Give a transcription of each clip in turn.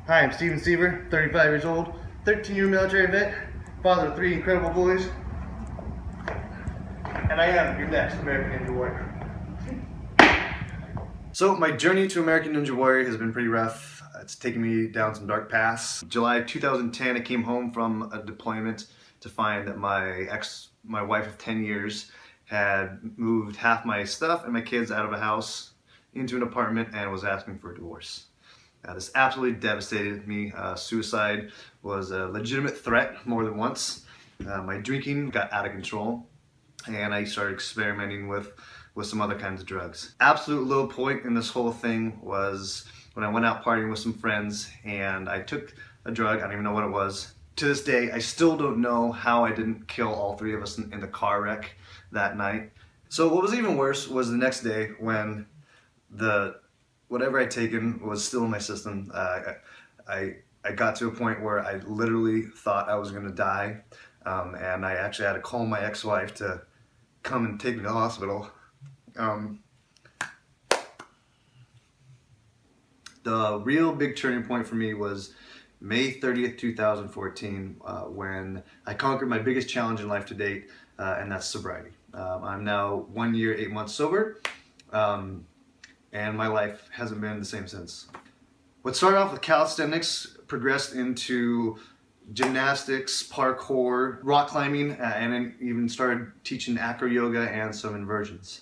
Hi, I'm Seiver, 35 years old, 13-year military vet, father of 3 incredible boys, and I am your next American Ninja Warrior. So my journey to American Ninja Warrior has been pretty rough. It's taken me down some dark paths. July 2010, I came home from a deployment to find that my wife of 10 years had moved half my stuff and my kids out of a house into an apartment and was asking for a divorce. This absolutely devastated me. Suicide was a legitimate threat more than once. My drinking got out of control and I started experimenting with some other kinds of drugs. Absolute low point in this whole thing was when I went out partying with some friends and I took a drug. I don't even know what it was. To this day, I still don't know how I didn't kill all 3 of us in the car wreck that night. So what was even worse was the next day when whatever I'd taken was still in my system. I got to a point where I literally thought I was gonna die, and I actually had to call my ex-wife to come and take me to the hospital. The real big turning point for me was May 30th, 2014, when I conquered my biggest challenge in life to date, and that's sobriety. I'm now 1 year, 8 months sober. And my life hasn't been the same since. What started off with calisthenics progressed into gymnastics, parkour, rock climbing, and then even started teaching acro yoga and some inversions.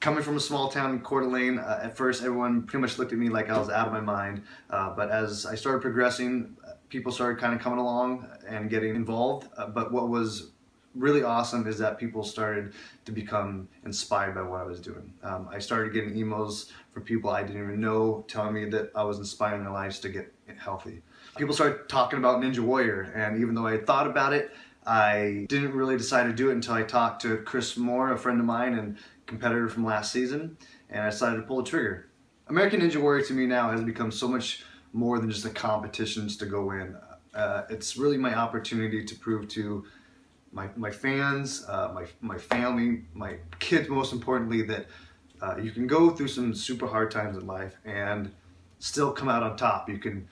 Coming from a small town in Coeur d'Alene, at first everyone pretty much looked at me like I was out of my mind, but as I started progressing, people started kind of coming along and getting involved, but what was really awesome is that people started to become inspired by what I was doing. I started getting emails from people I didn't even know telling me that I was inspiring their lives to get healthy. People started talking about Ninja Warrior, and even though I had thought about it, I didn't really decide to do it until I talked to Chris Moore, a friend of mine and competitor from last season, and I decided to pull the trigger. American Ninja Warrior to me now has become so much more than just a competition to go in. It's really my opportunity to prove to my fans, my family, my kids most importantly, that you can go through some super hard times in life and still come out on top. You can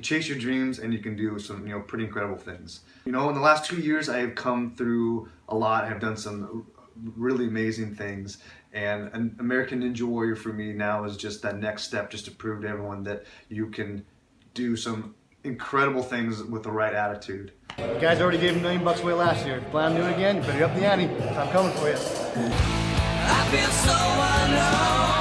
chase your dreams and you can do some pretty incredible things. In the last 2 years I have come through a lot. I have done some really amazing things, and an American Ninja Warrior for me now is just that next step, just to prove to everyone that you can do some incredible things with the right attitude. You guys already gave $1 million away last year. Plan on doing it again? You better up the ante. I'm coming for you. I feel so alone.